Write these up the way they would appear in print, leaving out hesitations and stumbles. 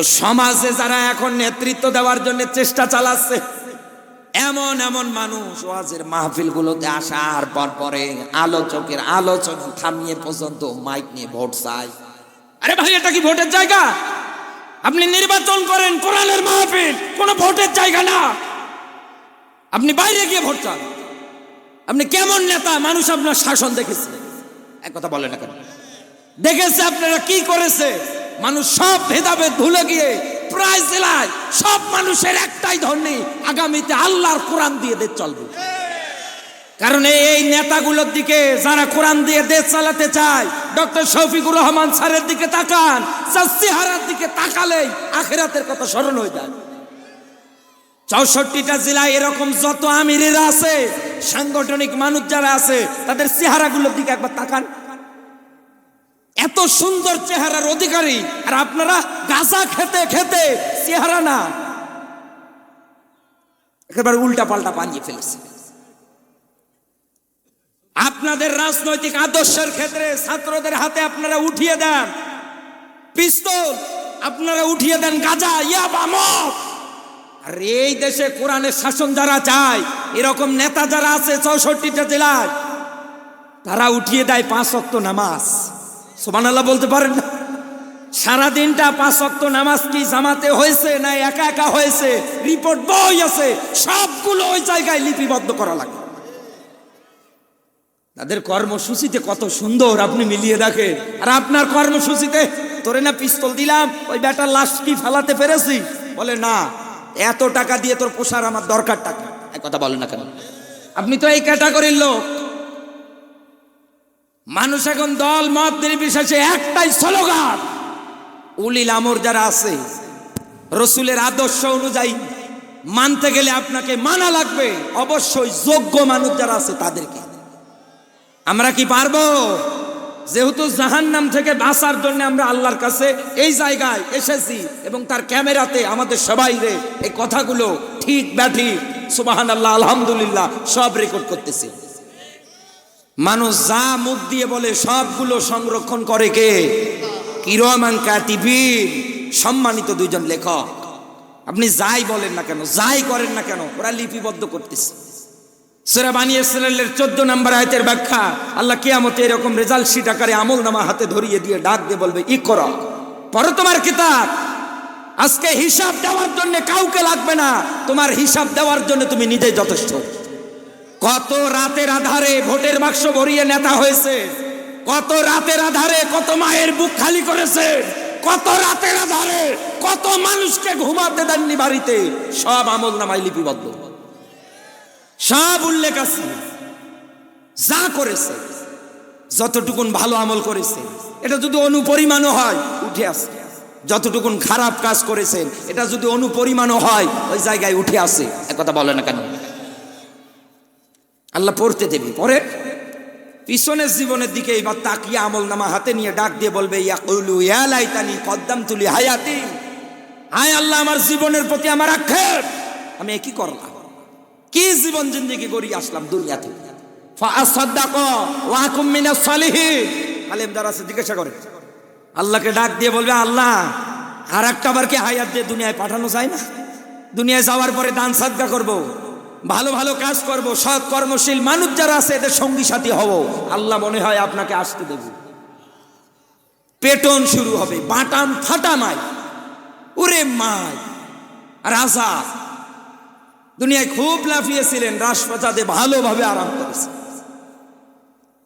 সমাজে যারা এখন নেতৃত্ব দেওয়ার জন্য চেষ্টা চালাচ্ছে, এমন এমন মানুষ ওয়াজের মাহফিলগুলোতে আসার পরে আলোচকের আলোচনা থামিয়ে পর্যন্ত মাইক নিয়ে ভোট চায়। আরে ভাই, এটা কি ভোটের জায়গা? আপনি নির্বাচন করেন, কোরআনের মাহফিল কোনো ভোটের জায়গা না। আপনি বাইরে গিয়ে ভোট চান। আপনি কেমন নেতা? মানুষ আপনার শাসন দেখেছে, এক কথা বলে না কেন, দেখেছে আপনারা কি করেছে। মানুষ সব ভেদাভেদ ভুলে গিয়ে প্রায় জেলায় সব মানুষের একটাই ধ্বনি, আগামীতে আল্লাহর কোরআন দিয়ে দেশ চলবে। কারণ এই নেতাগুলোর দিকে যারা কোরআন দিয়ে দেশ চালাতে চায়, ডক্টর শফিকুর রহমান স্যারের দিকে তাকান, চেহারার দিকে তাকালেই আখিরাতের কথা স্মরণ হয়ে যায়। 64টা জেলায় এরকম যত আমিরেরা আছে, সাংগঠনিক মানুষ যারা আছে, তাদের চেহারাগুলোর দিকে একবার তাকান। এত সুন্দর চেহারার অধিকারী, আর আপনারা গাঁজা খেতে খেতে চেহারা না, একেবারে উল্টা পাল্টা বানিয়ে ফেলেছে। আপনাদের রাজনৈতিক আদর্শের ক্ষেত্রে ছাত্রদের হাতে আপনারা উঠিয়ে দেন পিস্তল, আপনারা উঠিয়ে দেন গাঁজা, ইয়াবা, মদ। আর এই দেশে কোরআনের শাসন যারা চায়, এরকম নেতা যারা আছে 64টা জেলায়, তারা উঠিয়ে দেয় 5 ওয়াক্ত নামাজ। সুবহানাল্লাহ বলতে পারেন না? সারাদিনটা 5 ওয়াক্ত নামাজ কি জামাতে হয়েছে না একা একা হয়েছে, রিপোর্ট বই আছে, সবগুলো ওই জায়গায় লিপিবদ্ধ করা লাগে। তাদের কর্মসূচিতে কত সুন্দর, আপনি মিলিয়ে দেখেন। আর আপনার কর্মসূচিতে তোরে না পিস্তল দিলাম, ওই বেটার লাশ কি ফেলাতে পেরেছি? বলে না, এত টাকা দিয়ে তোর পোষার আমার দরকার টাকা। এক কথা বলেন না কেন? আপনি তো এই ক্যাটাগরির লোক। মানুষ এখন দল মত নির্বিশেষে একটাই স্লোগান, উলিল আমর যারা আছে, রসুলের আদর্শ অনুযায়ী মানতে গেলে আপনাকে মানা লাগবে অবশ্যই যোগ্য মানুষ যারা আছে তাদেরকে। আমরা কি পারবো? যেহেতু জাহান্নাম থেকে বাঁচার জন্য আমরা আল্লাহর কাছে এই জায়গায় এসেছি, এবং তার ক্যামেরাতে আমাদের সবাই রে এই কথাগুলো ঠিক ব্যাঠিক সুবহানাল্লাহ আলহামদুলিল্লাহ সব রেকর্ড করতেছি। মানুষ যা মুখ দিয়ে বলে সবগুলো সংরক্ষণ করে কে? কিরামান কাতিবিন, সম্মানিত 2জন লেখক। আপনি যাই বলেন না কেন, যাই করেন না কেন, ওরা লিপিবদ্ধ করতেছে। সূরা বানী ইসরাঈলের 14 নম্বর আয়াতের ব্যাখ্যা, আল্লাহ কিয়ামতে এরকম রেজাল্ট শিট আকারে আমলনামা হাতে ধরিয়ে দিয়ে ডাক দিয়ে বলবে, ইকরা, পড়ো তোমার কিতাব। আজকে হিসাব দেওয়ার জন্য কাউকে লাগবে না, তোমার হিসাব দেওয়ার জন্য তুমি নিজেই যথেষ্ট। কত রাতের আধারে ভোটের বাক্স ভরিয়ে নেতা হয়েছে, কত রাতের আধারে কত মায়ের বুক খালি করেছে, কত রাতের আধারে কত মানুষকে ঘুমাতে দেননি বাড়িতে, সব আমলনামায় লিপিবদ্ধ, সব উল্লেখ আছে। যা করেছে, যতটুকুন ভালো আমল করেছে, এটা যদি অনুপরিমাণও হয় উঠে আসে। যতটুকুন খারাপ কাজ করেছেন, এটা যদি অনুপরিমাণও হয় ওই জায়গায় উঠে আসে। একথা বলে না কেন? আল্লাহ পড়তে দেবে। পরে পিছনের জীবনের দিকে এবার তাকিয়ে আমলনামা হাতে নিয়ে ডাক দিয়ে বলবে, ইয়াকুলু ইয়া লাইতানি কদ্দামতু লি হায়াতি, হায় আল্লাহ, আমার জীবনের প্রতি আমার আক্ষেপ, আমি কি করলাম, কি জীবন জিন্দেগি করি আসলাম দুনিয়াতে। ফাআসাদদাকা ওয়া আকুম মিনাস সালিহিন, আলেম যারা আছে জিজ্ঞাসা করে, আল্লাহকে ডাক দিয়ে বলবে, আল্লাহ আর একটা বার কি হায়াত দিয়ে দুনিয়ায় পাঠানো যায় না? দুনিয়ায় যাওয়ার পরে দান সাদকা করব, ভালো ভালো কাজ করব, সৎ কর্মশীল মানুষ যারা আছে এদের সঙ্গী সাথী হব, আল্লাহ মনে হয় আপনাকে আসতে দেব। পেটন শুরু হবে, বাটাম ফাটা মাই, ওরে মাই রাজা দুনিয়ায় খুব লাফিয়েছিলেন, রাজপ্রাসাদে ভালোভাবে আরাম করেছে।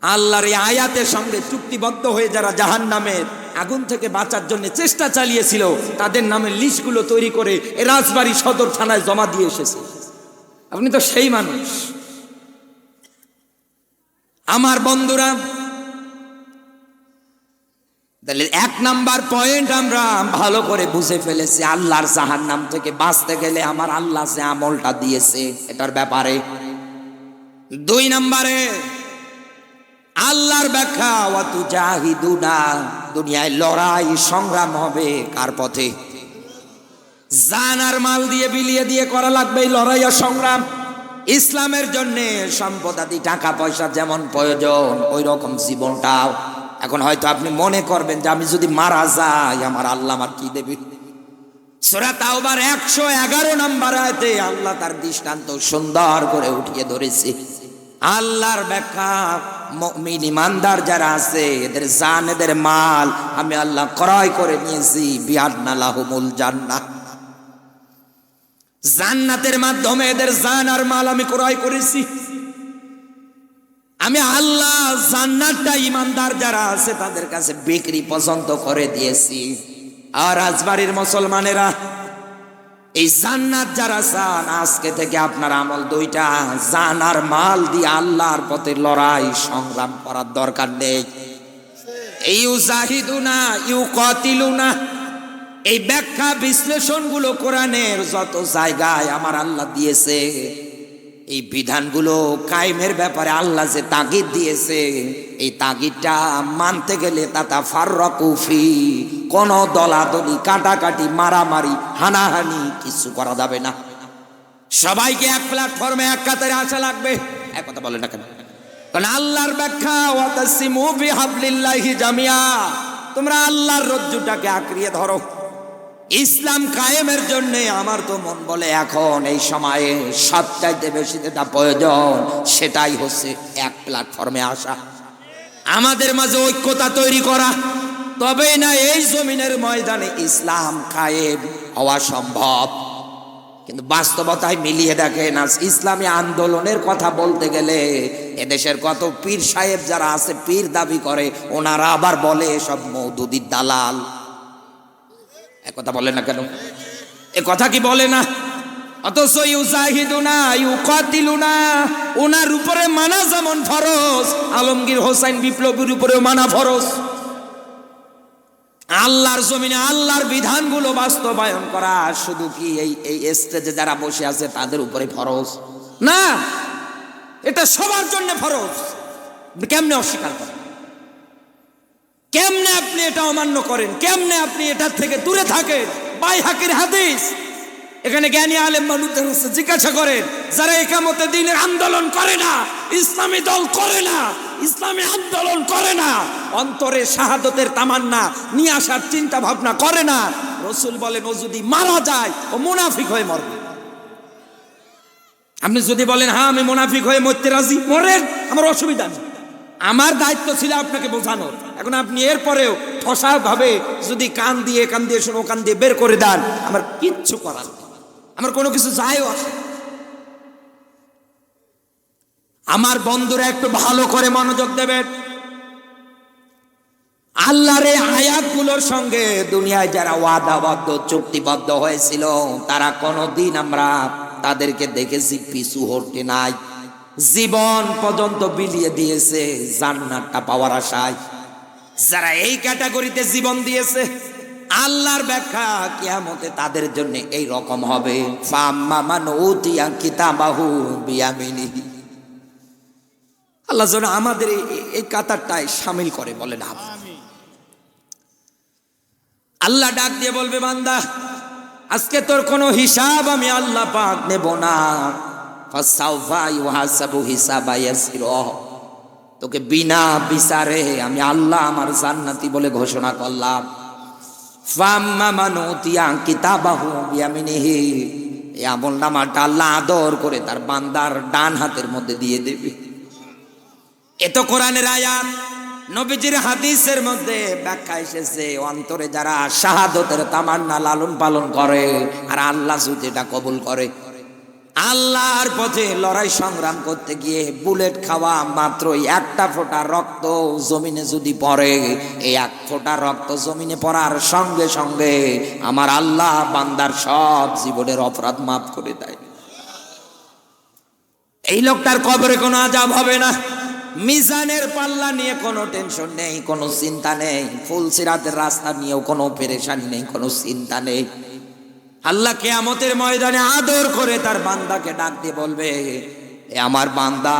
আল্লাহর এই আয়াতের সঙ্গে চুক্তিবদ্ধ হয়ে যারা জাহান্নামের আগুন থেকে বাঁচার জন্য চেষ্টা চালিয়েছিল, তাদের নামের লিস্টগুলো তৈরি করে এই রাজবাড়ী সদর থানায় জমা দিয়ে এসেছে। আপনি তো সেই মানুষ। আমার বন্ধুরা, তাহলে 1 নাম্বার পয়েন্ট আমরা ভালো করে বুঝে ফেলেছি, আল্লাহর জাহান্নাম থেকে বাঁচতে গেলে আমার আল্লাহ যে আমলটা দিয়েছে এটার ব্যাপারে। 2 নম্বরে আল্লাহর ব্যাখ্যা, ওয়া তুজাহিদুনা, দুনিয়ায় লড়াই সংগ্রাম হবে কার পথে? জান আর মাল দিয়ে বিলিয়ে দিয়ে করা লাগবে এই লড়াই আর সংগ্রাম। ইসলামের জন্য সম্পদাদি টাকা পয়সা যেমন প্রয়োজন, ওই রকম জীবনটাও। এখন হয়তো আপনি মনে করবেন যে আমি যদি মারা যাই আমার আল্লাহ আমার কি দেবে, সূরা তাওবার 111 নম্বর আয়াতে আল্লাহ তার দৃষ্টান্ত সুন্দর করে উঠিয়ে ধরেছে। আল্লাহর ব্যাখ্যা, মুমিন ইমানদার যারা আছে এদের জান এদের মাল আমি আল্লাহ ক্রয় করে নিয়েছি, বিআন্না লাহুমুল জান্নাহ, জান্নাতের মাধ্যমে এদের জান আর মাল আমি ক্রয় করেছি। আমি আল্লাহ জান্নাতটা ইমানদার যারা আছে তাদের কাছে বিক্রি পর্যন্ত করে দিয়েছি। আর রাজবাড়ির মুসলমানেরা, এই জান্নাত যারা চান আজকে থেকে আপনার আমল দুইটা, জান আর মাল দিয়ে আল্লাহর পথে লড়াই সংগ্রাম করার দরকার নেই। এই ইউজাহিদুনা ইউকাতিলুনা, এই ব্যাখ্যা বিশ্লেষণগুলো কোরআনের যত জায়গায় আমার আল্লাহ দিয়েছে, এই বিধানগুলো কায়েমের ব্যাপারে আল্লাহ যে তাগিদ দিয়েছে, এই তাগিদটা মানতে গেলে তাতা ফাররাকুফি, কোন দলাদলি কাটাকাটি মারামারি হানাহানি কিছু করা যাবে না। সবাইকে এক প্ল্যাটফর্মে এক কাতারে আসা লাগবে। এক কথা বলে না কেন? কারণ আল্লাহর ব্যাখ্যা ওয়াতাসিমু বিহাবলিল্লাহি জামিয়া, তোমরা আল্লাহর রজ্জুটাকে আঁকড়িয়ে ধরো। ইসলাম কায়েমের জন্য আমার তো মন বলে এখন এই সময়ে সবচাইতে বেশি যেটা প্রয়োজন সেটাই হচ্ছে এক প্ল্যাটফর্মে আসা, আমাদের মাঝে ঐক্যতা তৈরি করা। তবেই না এই জমিনের ময়দানে ইসলাম কায়েম হওয়া সম্ভব। কিন্তু বাস্তবতায় মিলিয়ে দেখেন, আজ ইসলামী আন্দোলনের কথা বলতে গেলে এদেশের কত পীর সাহেব যারা আছে, পীর দাবি করে, ওনারা আবার বলে সব মওদুদির দালাল। কথা বলে না কেন? এ কথা কি বলে না? অথচ ইউজাহিদুনা ইউকাতিলুনা, ওনার উপরে মানা যেমন ফরজ, আলমগীর হোসেন বিপ্লবীর উপরেও মানা ফরজ। আল্লাহর জমিনে আল্লাহর বিধানগুলো বাস্তবায়ন করা শুধু কি এই স্টেজে যারা বসে আছে তাদের উপরে ফরজ না, এটা সবার জন্য ফরজ। কেমনে অস্বীকার করেন? কেমনে আপনি এটা অমান্য করেন? কেমনে আপনি এটার থেকে দূরে থাকেন? বাইহাকির হাদিস, এখানে জ্ঞানী আলেম মানুষদের জিজ্ঞাসা করেন, যারা ইকামতে দ্বীনের আন্দোলন করে না, ইসলামী দল করে না, ইসলামী আন্দোলন করে না, অন্তরে শাহাদতের তামান্না নিয়ে আসার চিন্তা ভাবনা করে না, রাসূল বলেন ও যদি মারা যায় ও মুনাফিক হয়ে মরবে। আপনি যদি বলেন হ্যাঁ আমি মুনাফিক হয়ে মরতে রাজি, মরেন, আমার অসুবিধা নেই, আমার দায়িত্ব ছিল আপনাকে বোঝানোর। এখন আপনি এরপরেও ঠসা ভাবে যদি কান দিয়ে শোনো, কান দিয়ে বের করে দেন, আমার কিচ্ছু করার নেই, আমার কোনো কিছু যায়ও আসে। আমার বন্ধুরা একটু ভালো করে মনোযোগ দেবেন। আল্লাহর এই আয়াতগুলোর সঙ্গে দুনিয়ায় যারা ওয়াদাবদ্ধ চুক্তিবদ্ধ হয়েছিল, তারা কোনোদিন আমরা তাদেরকে দেখেছি পিছু হটে নাই, জীবন পর্যন্ত বিলিয়ে দিয়েছে জান্নাতটা পাওয়ার আশায়। যারা এই ক্যাটাগরিতে জীবন দিয়েছে, আল্লাহর ব্যাখ্যা কিয়ামতে তাদের জন্য এই রকম হবে, ফাম্মা মান উতিয়া কিতাবাহু বিয়ামিনিহি। আল্লাহ যেন আমাদের এই কাতারটায় শামিল করে, বলেন আমিন। আল্লাহ ডাক দিয়ে বলবে, বান্দা আজকে তোর কোনো হিসাব আমি আল্লাহ পাক নেব না, ফাসাউফা ইউহাসাবু হিসাবা ইয়াসিরা, তোকে বিনা বিচারে আমি আল্লাহ আমার জান্নাতি বলে ঘোষণা করলাম। ফাম্মা মান উতিয়া কিতাবাহু বিয়ামিনিহি, এই আমলনামাটা আল্লাহ আদর করে তার বান্দার ডান হাতের মধ্যে দিয়ে দেবে। এ তো কোরআনের আয়াত, নবীজির হাদিসের মধ্যে ব্যাখ্যা এসেছে, অন্তরে যারা শাহাদতের তামান্না লালন পালন করে আর আল্লাহ যদি এটা কবুল করে, আল্লাহর পথে লড়াই সংগ্রাম করতে গিয়ে বুলেট খাওয়া মাত্রই একটা ফোঁটা রক্ত জমিনে যদি পড়ে, এই এক ফোঁটা রক্ত জমিনে পড়ার সঙ্গে সঙ্গে আমার আল্লাহ বান্দার সব জীবনের অপরাধ মাফ করে দেয়। এই লোকটার কবরে কোনো আযাব হবে না, মিজানের পাল্লা নিয়ে কোনো টেনশন নেই, কোনো চিন্তা নেই, ফুলসিরাতের রাস্তা নিয়েও কোনো পেরেশানি নেই, কোনো চিন্তা নেই। আল্লাহ কিয়ামতের ময়দানে আদর করে তার বান্দাকে ডাক দিয়ে বলবে, এ আমার বান্দা,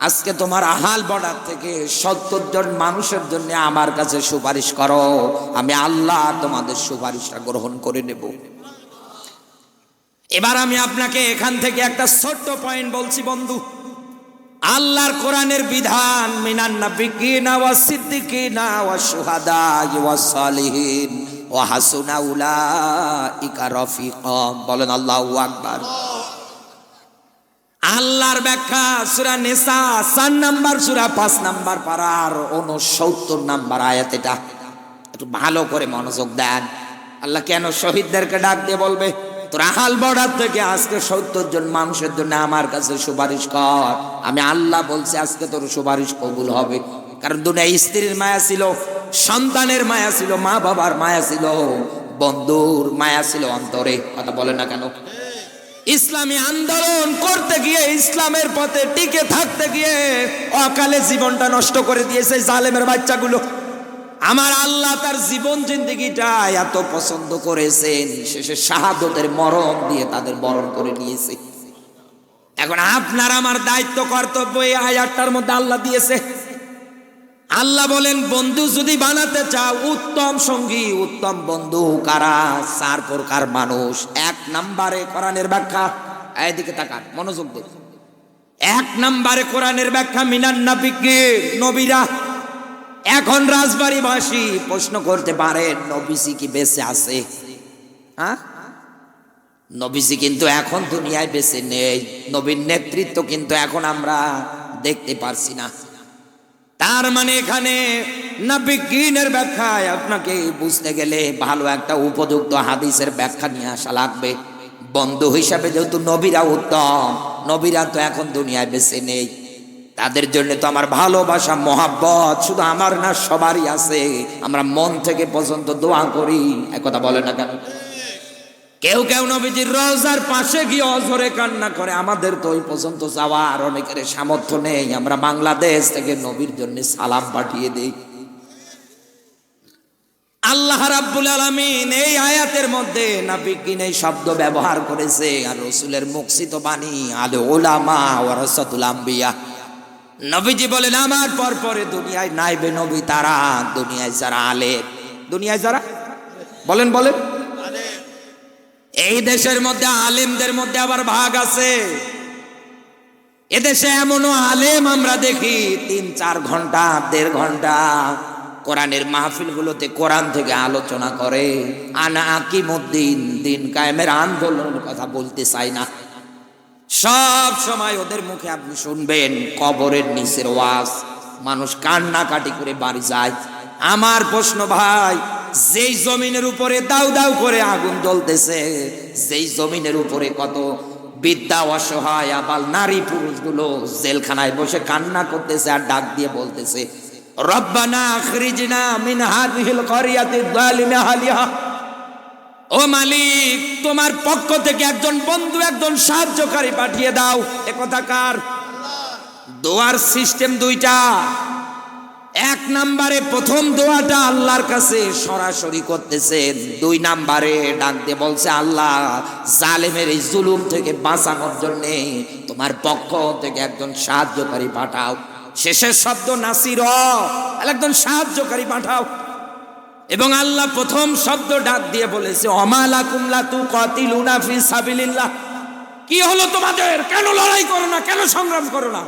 আজকে তোমার আহাল বর্ডার থেকে 70 জন মানুষের জন্য আমার কাছে সুপারিশ করো, আমি আল্লাহ তোমাদের সুপারিশটা গ্রহণ করে নেব। এবার আমি আপনাকে এখান থেকে একটা ছোট্ট পয়েন্ট বলছি বন্ধু। আল্লাহর কোরআনের বিধান, মিনান নাবিয়িনা ওয়াস সিদ্দিকিনা ওয়াস শুহাদা ওয়াস সালিহিন ওয়া হাসুনা উলাইকা রাফিকা। বলেন আল্লাহু আকবার। আল্লাহর ব্যাখ্যা সূরা নিসা 4 নাম্বার সূরা 5 নাম্বার পারার 69 নাম্বার আয়াত। এটা একটু ভালো করে মনোযোগ দেন। আল্লাহ কেন শহীদদেরকে ডাক দিয়ে বলবে তোরা হাল বর্ডার থেকে আজকে 70 জন মানুষের জন্য আমার কাছে সুপারিশ কর, আমি আল্লাহ বলছি আজকে তোর সুপারিশ কবুল হবে। কারণ দুনিয়ায় স্ত্রীর মায়া ছিল, সন্তানের মায়া ছিল, মা বাবার মায়া ছিল, বন্ধুর মায়া ছিল অন্তরে। কথা বলে না কেন? ইসলামী আন্দোলন করতে গিয়ে, ইসলামের পথে টিকে থাকতে গিয়ে অকালে জীবনটা নষ্ট করে দিয়েছে জালেমের বাচ্চাগুলো। আমার আল্লাহ তার জীবন জিন্দেগিটা এত পছন্দ করেছেন, শেষে শাহাদতের মরণ দিয়ে তাদের বরণ করে নিয়েছে। এখন আপনার আমার দায়িত্ব কর্তব্য এই আয়াতটার মধ্যে আল্লাহ দিয়েছে। আল্লাহ বলেন বন্ধু যদি বানাতে চাও, উত্তম সঙ্গী উত্তম বন্ধু কারা? 4 প্রকার মানুষ। 1 নম্বরে কোরআনের ব্যাখ্যা, এদিকে তাকান মনোযোগ দিন। 1 নম্বরে কোরআনের ব্যাখ্যা মিনান নাবিয়্যিন, নবীরা। এখন রাজবাড়িবাসী প্রশ্ন করতে পারেন নবীজি কি বেঁচে আছে? হ্যাঁ, নবীজি কিন্তু এখন দুনিয়ায় বেঁচে নেই, নবীর নেতৃত্ব কিন্তু এখন আমরা দেখতে পারছি না। তার মানে এখানে নাবিয়্যিনের ব্যাখ্যায় আপনাকে বুঝতে গেলে ভালো একটা উপযুক্ত হাদিসের ব্যাখ্যা নিয়ে আসা লাগবে। বন্ধু হিসাবে যেহেতু নবীরা উত্তম, নবীরা তো এখন দুনিয়ায় বেঁচে নেই, তাদের জন্য তো আমার ভালোবাসা মহাব্বত শুধু আমার না সবারই আছে। আমরা মন থেকে পর্যন্ত দোয়া করি, একথা বলে না কেন? কেউ কেউ নবীজির রওজার পাশে গিয়ে অঝরে কান্না করে। আমাদের তো ওই পর্যন্ত যাওয়ার অনেকের সামর্থ্য নেই, আমরা বাংলাদেশ থেকে নবীর জন্য সালাম পাঠিয়ে দেই। আল্লাহ রাব্বুল আলামিন এই আয়াতের মধ্যে নাবিয়্যিন এই শব্দ ব্যবহার করেছে। আর রাসূলের মুখসিত বাণী আল উলামা ওয়ারাসাতুল আম্বিয়া। নবীজি বলেন আমার পর পরে দুনিয়ায় নাইবে নবী তারা, দুনিয়ায় যারা আলেম, দুনিয়ায় যারা বলেন বলেন এই দেশের মধ্যে আলেমদের মধ্যে আবার ভাগ আছে। এদেশে এমনও আলেম আমরা দেখি 3-4 ঘন্টা 1.5 ঘন্টা কোরআনের মাহফিলগুলোতে কোরআন থেকে আলোচনা করে। আনা আকিমুদ্দিন, দিন কায়েমের আন্দোলনের কথা বলতে চাই না। সব সময় ওদের মুখে আপনি শুনবেন কবরের নিচের ওয়াজ, মানুষ কান্নাকাটি করে বাড়ি যায়। আমার প্রশ্ন ভাই, যেই জমিনের উপরে দাউ দাউ করে আগুন জ্বলতেছে, যেই জমিনের উপরে কত বিদ্যা অসহায় আবাল নারী পুরুষগুলো জেলখানায় বসে কান্না করতেছে আর ডাক দিয়ে বলতেছে রব্বানা আখরিজনা মিন হাযিহিল ক্বরিয়াতি যালিমি আহলিহা, ও মালিক তোমার পক্ষ থেকে একজন বন্ধু, একজন সাহায্যকারী পাঠিয়ে দাও। একথা কার? দোয়ার সিস্টেম 2টা। 1 নম্বরে প্রথম দোয়াটা আল্লাহর কাছে সরাসরি করতেছে, 2 নম্বরে ডাক দিয়ে বলছে আল্লাহ জালেমের এই জুলুম থেকে বাঁচানোর জন্য তোমার পক্ষ থেকে একজন সাহায্যকারী পাঠাও। শেষের শব্দ নাসির, একজন সাহায্যকারী পাঠাও। এবং আল্লাহ প্রথম শব্দ ডাক দিয়ে বলেছে অমালাকুম লা তুকাতিলুনা ফি সাবিলিল্লাহ, কি হলো তোমাদের? কেন লড়াই করো না? কেন সংগ্রাম করো না?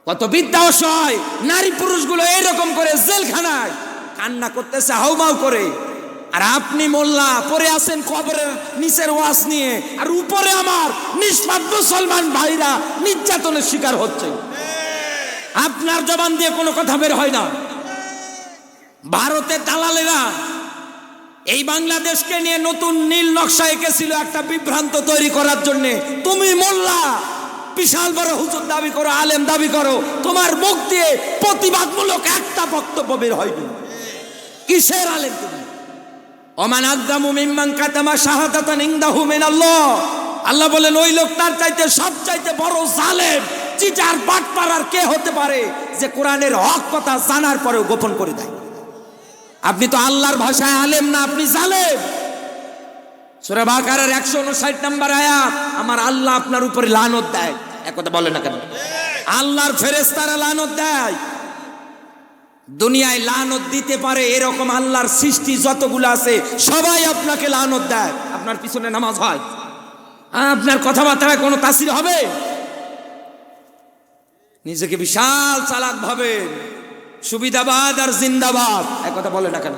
কত বিদ্যা অসহায় নারী পুরুষগুলো এইরকম করে জেলখানায় কান্না করতেছে হাউমাউ করে, আর আপনি মোল্লা পরে আছেন কবরের নিচের ওয়াজ নিয়ে, আর উপরে আমার নিষ্পাপ মুসলমান ভাইরা নির্যাতনের শিকার হচ্ছে। আপনার জবান দিয়ে কোনো কথা বের হয় না। ভারতের দালালেরা এই বাংলাদেশকে নিয়ে নতুন নীল নকশা এঁকেছিল একটা বিভ্রান্ত তৈরি করার জন্য। তুমি মোল্লা বিশাল বড় হুজুর দাবি করো, আলেম দাবি করো, তোমার মুখ দিয়ে প্রতিবাদমূলক একটা বক্তব্য বের হয়নি। কিসের আলেম তুমি? ওমান আযযামু মিম্মান কাতামা শাহাদাতান ইনদাহু মিনাল্লাহ। আল্লাহ বলেন ওই লোক তার চাইতে সবচাইতে বড় জালেম, চিটার বাটপার আর কে হতে পারে যে কোরআনের হক কথা জানার পরেও গোপন করে দেয়। আপনি তো আল্লাহর ভাষায় আলেম না, আপনি জালেম। সূরা বাকারার 159 নম্বর আয়াত, আমার আল্লাহ আপনার উপরে লানত দেয়। একথা বলে না কেন? আল্লাহর ফেরেশতারা লানত দেয়। দুনিয়ায় লানত দিতে পারে এরকম আল্লাহর সৃষ্টি যতগুলো আছে সবাই আপনাকে লানত দেয়। আপনার পিছনে নামাজ হয়, আপনার কথাবার্তায় কোনো তাসির হবে? নিজেকে বিশাল চালাক ভাবে সুবিধাবাদ আর জিন্দাবাদ, একথা বলে না কেন?